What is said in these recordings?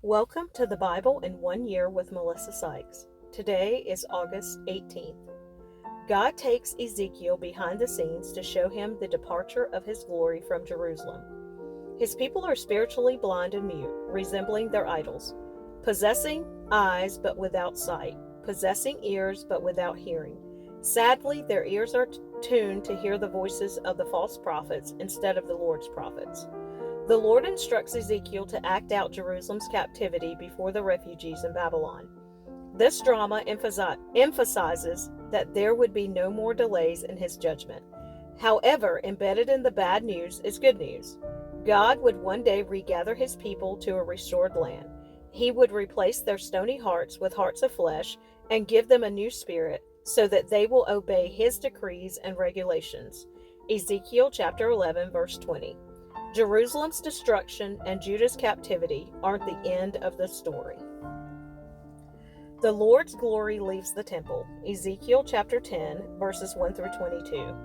Welcome to the Bible in 1 Year with Melissa Sykes. Today is August 18th. God takes Ezekiel behind the scenes to show him the departure of his glory from Jerusalem. His people are spiritually blind and mute, resembling their idols, possessing eyes but without sight, possessing ears but without hearing. Sadly, their ears are tuned to hear the voices of the false prophets instead of the Lord's prophets. The Lord instructs Ezekiel to act out Jerusalem's captivity before the refugees in Babylon. This drama emphasizes that there would be no more delays in his judgment. However, embedded in the bad news is good news. God would one day regather his people to a restored land. He would replace their stony hearts with hearts of flesh and give them a new spirit so that they will obey his decrees and regulations. Ezekiel chapter 11, verse 20. Jerusalem's destruction and Judah's captivity aren't the end of the story. The Lord's glory leaves the temple. Ezekiel chapter 10, verses 1 through 22.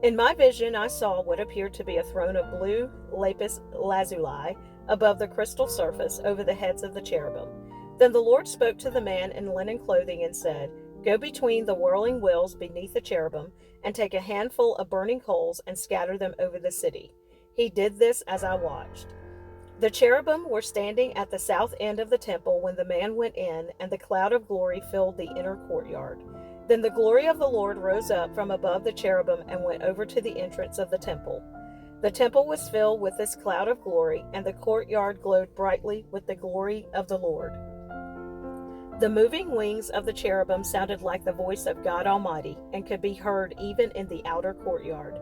In my vision, I saw what appeared to be a throne of blue lapis lazuli above the crystal surface over the heads of the cherubim. Then the Lord spoke to the man in linen clothing and said, "Go between the whirling wheels beneath the cherubim and take a handful of burning coals and scatter them over the city." He did this as I watched. The cherubim were standing at the south end of the temple when the man went in, and the cloud of glory filled the inner courtyard. Then the glory of the Lord rose up from above the cherubim and went over to the entrance of the temple. The temple was filled with this cloud of glory, and the courtyard glowed brightly with the glory of the Lord. The moving wings of the cherubim sounded like the voice of God Almighty and could be heard even in the outer courtyard.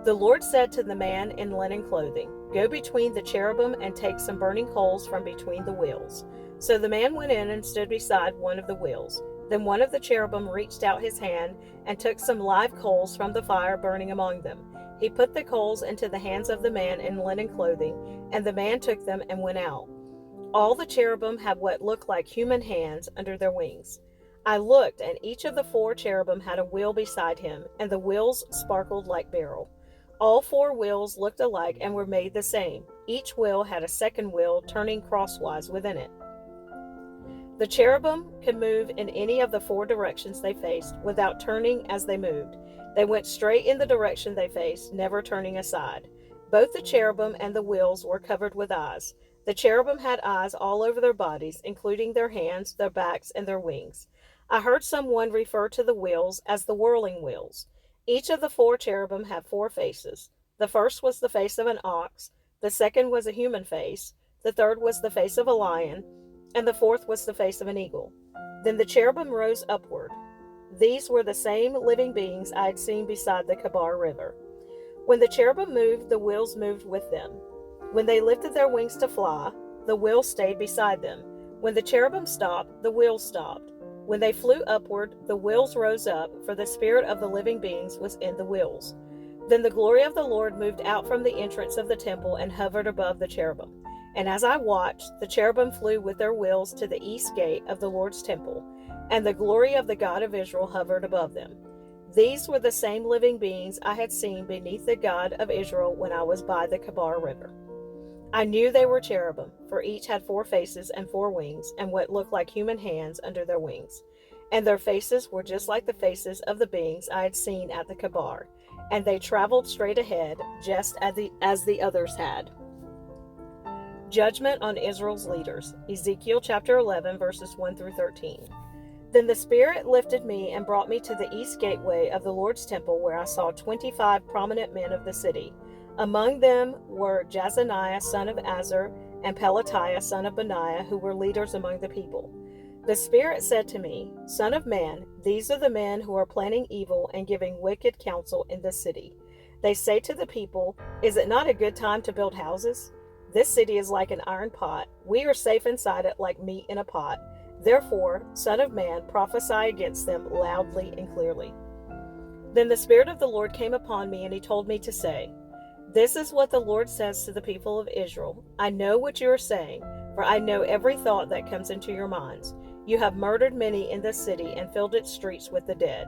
The Lord said to the man in linen clothing, "Go between the cherubim and take some burning coals from between the wheels." So the man went in and stood beside one of the wheels. Then one of the cherubim reached out his hand and took some live coals from the fire burning among them. He put the coals into the hands of the man in linen clothing, and the man took them and went out. All the cherubim had what looked like human hands under their wings. I looked, and each of the 4 cherubim had a wheel beside him, and the wheels sparkled like beryl. All 4 wheels looked alike and were made the same. Each wheel had a second wheel turning crosswise within it. The cherubim could move in any of the 4 directions they faced without turning as they moved. They went straight in the direction they faced, never turning aside. Both the cherubim and the wheels were covered with eyes. The cherubim had eyes all over their bodies, including their hands, their backs, and their wings. I heard someone refer to the wheels as the whirling wheels. Each of the 4 cherubim had 4 faces. The first was the face of an ox, the second was a human face, the third was the face of a lion, and the fourth was the face of an eagle. Then the cherubim rose upward. These were the same living beings I had seen beside the Kabar River. When the cherubim moved, the wheels moved with them. When they lifted their wings to fly, the wheels stayed beside them. When the cherubim stopped, the wheels stopped. When they flew upward, the wheels rose up, for the spirit of the living beings was in the wheels. Then the glory of the Lord moved out from the entrance of the temple and hovered above the cherubim. And as I watched, the cherubim flew with their wheels to the east gate of the Lord's temple, and the glory of the God of Israel hovered above them. These were the same living beings I had seen beneath the God of Israel when I was by the Kabar River. I knew they were cherubim, for each had 4 faces and 4 wings, and what looked like human hands under their wings. And their faces were just like the faces of the beings I had seen at the Kabar, and they traveled straight ahead, just as the others had. Judgment on Israel's leaders. Ezekiel chapter 11, verses 1 through 13. Then the Spirit lifted me and brought me to the east gateway of the Lord's temple, where I saw 25 prominent men of the city. Among them were Jazaniah son of Azar and Pelatiah son of Benaiah, who were leaders among the people. The Spirit said to me, "Son of man, these are the men who are planning evil and giving wicked counsel in this city. They say to the people, 'Is it not a good time to build houses? This city is like an iron pot. We are safe inside it like meat in a pot. Therefore, Son of man, prophesy against them loudly and clearly.' Then the Spirit of the Lord came upon me, and he told me to say, 'This is what the Lord says to the people of Israel. I know what you are saying, for I know every thought that comes into your minds. You have murdered many in this city and filled its streets with the dead.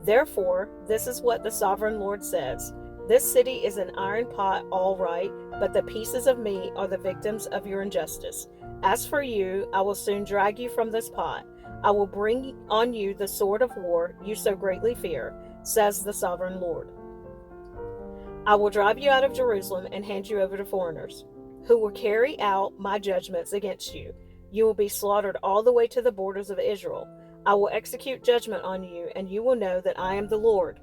Therefore, this is what the sovereign Lord says. This city is an iron pot, all right, but the pieces of meat are the victims of your injustice. As for you, I will soon drag you from this pot. I will bring on you the sword of war you so greatly fear, says the sovereign Lord. I will drive you out of Jerusalem and hand you over to foreigners, who will carry out my judgments against you. You will be slaughtered all the way to the borders of Israel. I will execute judgment on you, and you will know that I am the Lord.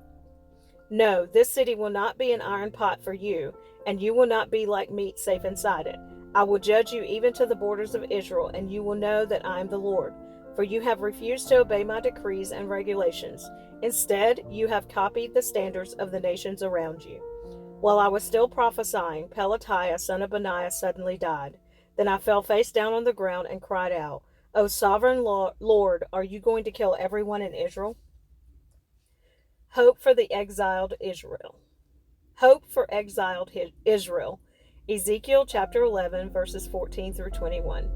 No, this city will not be an iron pot for you, and you will not be like meat safe inside it. I will judge you even to the borders of Israel, and you will know that I am the Lord. For you have refused to obey my decrees and regulations. Instead, you have copied the standards of the nations around you. While I was still prophesying, Pelatiah, son of Benaiah, suddenly died. Then I fell face down on the ground and cried out, O sovereign Lord, are you going to kill everyone in Israel? Hope for the exiled Israel. Hope for exiled Israel. Ezekiel chapter 11, verses 14 through 21.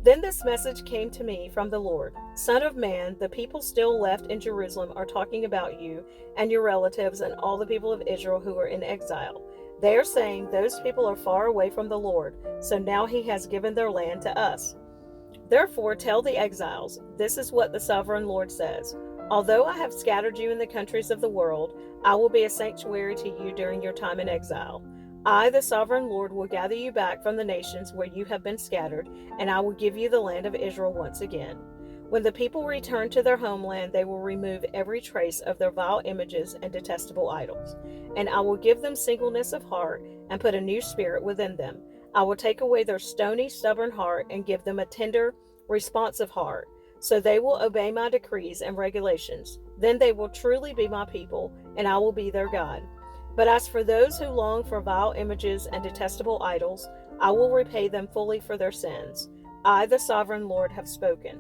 Then this message came to me from the Lord. Son of man, the people still left in Jerusalem are talking about you and your relatives and all the people of Israel who are in exile. They are saying those people are far away from the Lord, so now he has given their land to us. Therefore tell the exiles, this is what the sovereign Lord says. Although I have scattered you in the countries of the world, I will be a sanctuary to you during your time in exile. I, the sovereign Lord, will gather you back from the nations where you have been scattered, and I will give you the land of Israel once again. When the people return to their homeland, they will remove every trace of their vile images and detestable idols. And I will give them singleness of heart and put a new spirit within them. I will take away their stony, stubborn heart and give them a tender, responsive heart. So they will obey my decrees and regulations. Then they will truly be my people, and I will be their God. But as for those who long for vile images and detestable idols, I will repay them fully for their sins. I, the sovereign Lord, have spoken.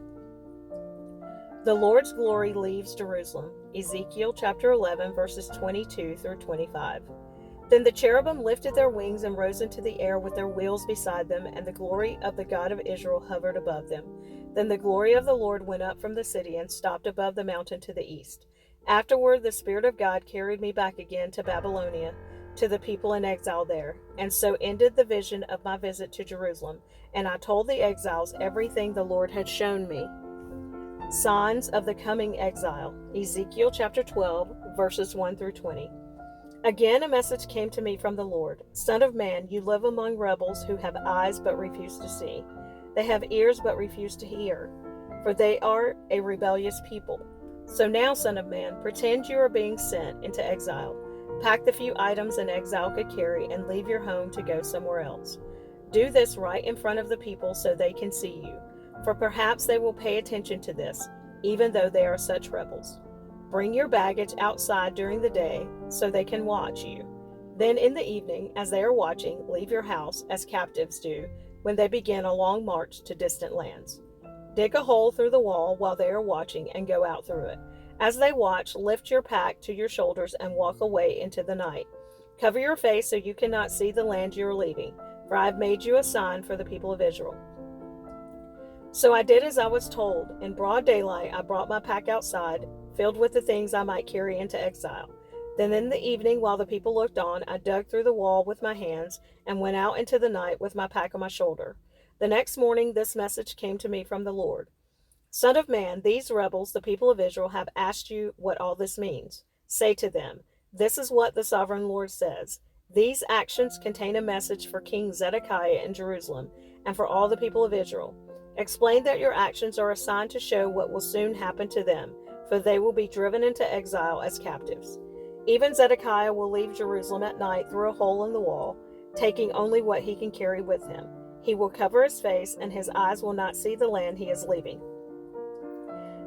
The Lord's glory leaves Jerusalem. Ezekiel chapter 11, verses 22 through 25. Then the cherubim lifted their wings and rose into the air with their wheels beside them, and the glory of the God of Israel hovered above them. Then the glory of the Lord went up from the city and stopped above the mountain to the east. Afterward, the Spirit of God carried me back again to Babylonia, to the people in exile there. And so ended the vision of my visit to Jerusalem, and I told the exiles everything the Lord had shown me. Signs of the coming exile. Ezekiel chapter 12, verses 1 through 20. Again, a message came to me from the Lord. Son of man, you live among rebels who have eyes but refuse to see. They have ears but refuse to hear, for they are a rebellious people. So now, son of man, pretend you are being sent into exile. Pack the few items an exile could carry and leave your home to go somewhere else. Do this right in front of the people so they can see you, for perhaps they will pay attention to this, even though they are such rebels. Bring your baggage outside during the day so they can watch you. Then in the evening, as they are watching, leave your house as captives do when they begin a long march to distant lands. Dig a hole through the wall while they are watching and go out through it. As they watch, lift your pack to your shoulders and walk away into the night. Cover your face so you cannot see the land you are leaving, for I have made you a sign for the people of Israel. So I did as I was told. In broad daylight, I brought my pack outside, filled with the things I might carry into exile. Then in the evening, while the people looked on, I dug through the wall with my hands and went out into the night with my pack on my shoulder. The next morning, this message came to me from the Lord. Son of man, these rebels, the people of Israel, have asked you what all this means. Say to them, this is what the sovereign Lord says. These actions contain a message for King Zedekiah in Jerusalem and for all the people of Israel. Explain that your actions are a sign to show what will soon happen to them, for they will be driven into exile as captives. Even Zedekiah will leave Jerusalem at night through a hole in the wall, taking only what he can carry with him. He will cover his face, and his eyes will not see the land he is leaving.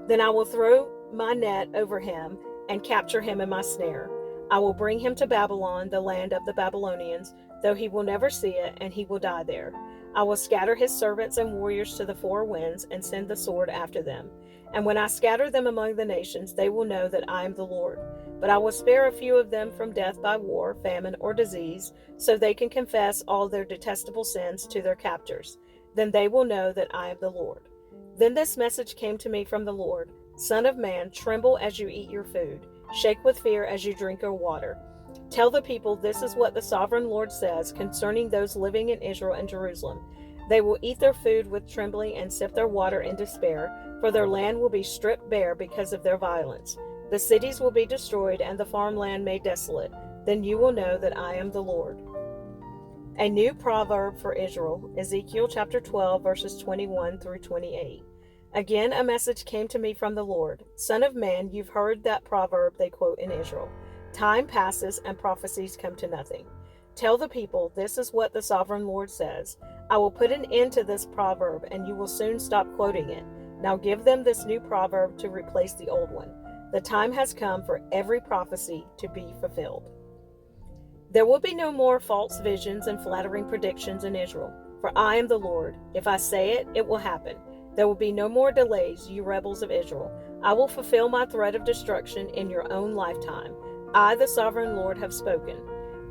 Then I will throw my net over him and capture him in my snare. I will bring him to Babylon, the land of the Babylonians, though he will never see it, and he will die there. I will scatter his servants and warriors to the four winds and send the sword after them. And when I scatter them among the nations, they will know that I am the Lord. But I will spare a few of them from death by war, famine, or disease, so they can confess all their detestable sins to their captors. Then they will know that I am the Lord. Then this message came to me from the Lord. Son of man, tremble as you eat your food. Shake with fear as you drink your water. Tell the people, this is what the sovereign Lord says concerning those living in Israel and Jerusalem. They will eat their food with trembling and sip their water in despair, for their land will be stripped bare because of their violence. The cities will be destroyed and the farmland made desolate. Then you will know that I am the Lord. A new proverb for Israel, Ezekiel chapter 12, verses 21 through 28. Again, a message came to me from the Lord. Son of man, you've heard that proverb they quote in Israel. Time passes and prophecies come to nothing. Tell the people, this is what the sovereign Lord says. I will put an end to this proverb, and you will soon stop quoting it. Now give them this new proverb to replace the old one. The time has come for every prophecy to be fulfilled. There will be no more false visions and flattering predictions in Israel, for I am the Lord. If I say it, it will happen. There will be no more delays, you rebels of Israel. I will fulfill my threat of destruction in your own lifetime. I, the sovereign Lord, have spoken.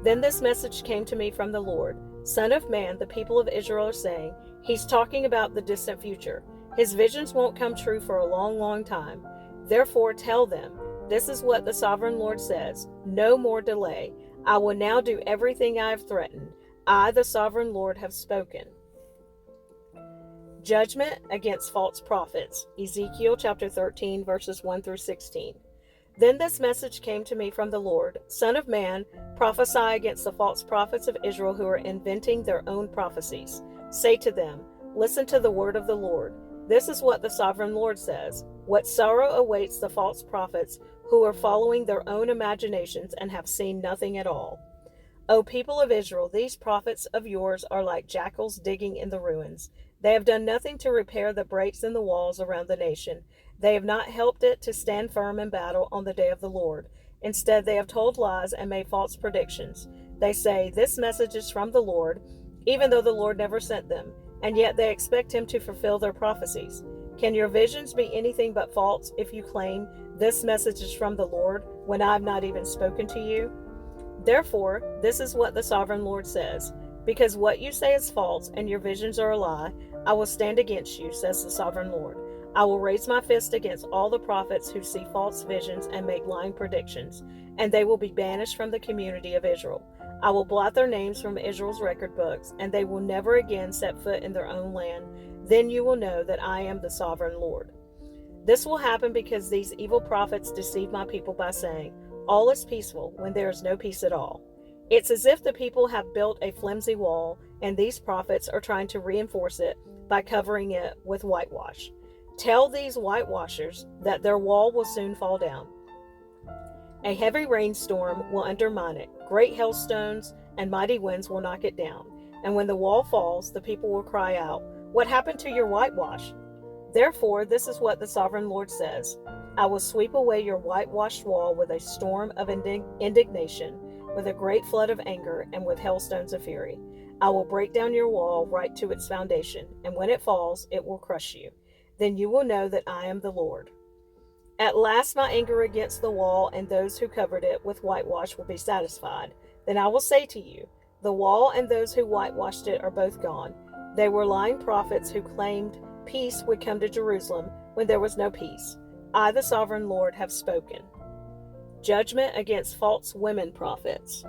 Then this message came to me from the Lord. Son of man, the people of Israel are saying, he's talking about the distant future. His visions won't come true for a long, long time. Therefore tell them, this is what the sovereign Lord says. No more delay. I will now do everything I have threatened. I, the sovereign Lord, have spoken. Judgment against false prophets. Ezekiel chapter 13, verses 1 through 16. Then this message came to me from the Lord. Son of man, prophesy against the false prophets of Israel who are inventing their own prophecies. Say to them, listen to the word of the Lord. This is what the sovereign Lord says. What sorrow awaits the false prophets who are following their own imaginations and have seen nothing at all. O people of Israel, these prophets of yours are like jackals digging in the ruins. They have done nothing to repair the breaks in the walls around the nation. They have not helped it to stand firm in battle on the day of the Lord. Instead, they have told lies and made false predictions. They say, this message is from the Lord, even though the Lord never sent them, and yet they expect him to fulfill their prophecies. Can your visions be anything but false if you claim, this message is from the Lord, when I have not even spoken to you? Therefore, this is what the sovereign Lord says. Because what you say is false and your visions are a lie, I will stand against you, says the sovereign Lord. I will raise my fist against all the prophets who see false visions and make lying predictions, and they will be banished from the community of Israel. I will blot their names from Israel's record books, and they will never again set foot in their own land. Then you will know that I am the sovereign Lord. This will happen because these evil prophets deceive my people by saying, all is peaceful when there is no peace at all. It's as if the people have built a flimsy wall, and these prophets are trying to reinforce it by covering it with whitewash. Tell these whitewashers that their wall will soon fall down. A heavy rainstorm will undermine it. Great hailstones and mighty winds will knock it down. And when the wall falls, the people will cry out, what happened to your whitewash? Therefore, this is what the sovereign Lord says. I will sweep away your whitewashed wall with a storm of indignation, with a great flood of anger, and with hailstones of fury. I will break down your wall right to its foundation, and when it falls, it will crush you. Then you will know that I am the Lord. At last my anger against the wall and those who covered it with whitewash will be satisfied. Then I will say to you, the wall and those who whitewashed it are both gone. They were lying prophets who claimed peace would come to Jerusalem when there was no peace. I, the sovereign Lord, have spoken. Judgment against false women prophets.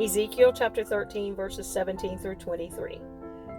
Ezekiel chapter 13, verses 17 through 23.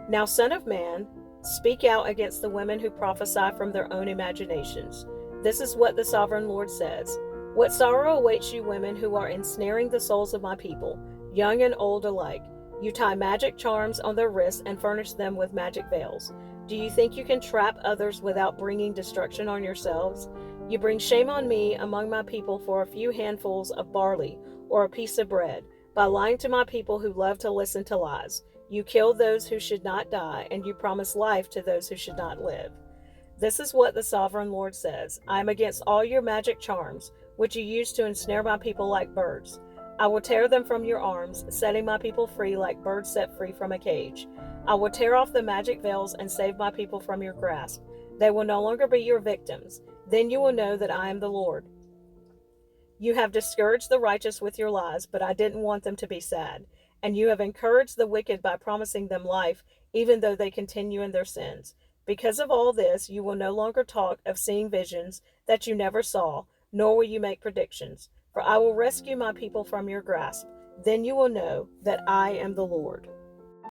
Now, son of man, speak out against the women who prophesy from their own imaginations. This is what the sovereign Lord says. What sorrow awaits you women who are ensnaring the souls of my people, young and old alike. You tie magic charms on their wrists and furnish them with magic veils. Do you think you can trap others without bringing destruction on yourselves? You bring shame on me among my people for a few handfuls of barley or a piece of bread, by lying to my people who love to listen to lies. You kill those who should not die, and you promise life to those who should not live. This is what the sovereign Lord says. I am against all your magic charms, which you use to ensnare my people like birds. I will tear them from your arms, setting my people free like birds set free from a cage. I will tear off the magic veils and save my people from your grasp. They will no longer be your victims. Then you will know that I am the Lord. You have discouraged the righteous with your lies, but I didn't want them to be sad. And you have encouraged the wicked by promising them life, even though they continue in their sins. Because of all this, you will no longer talk of seeing visions that you never saw, nor will you make predictions. for I will rescue my people from your grasp. Then you will know that I am the Lord."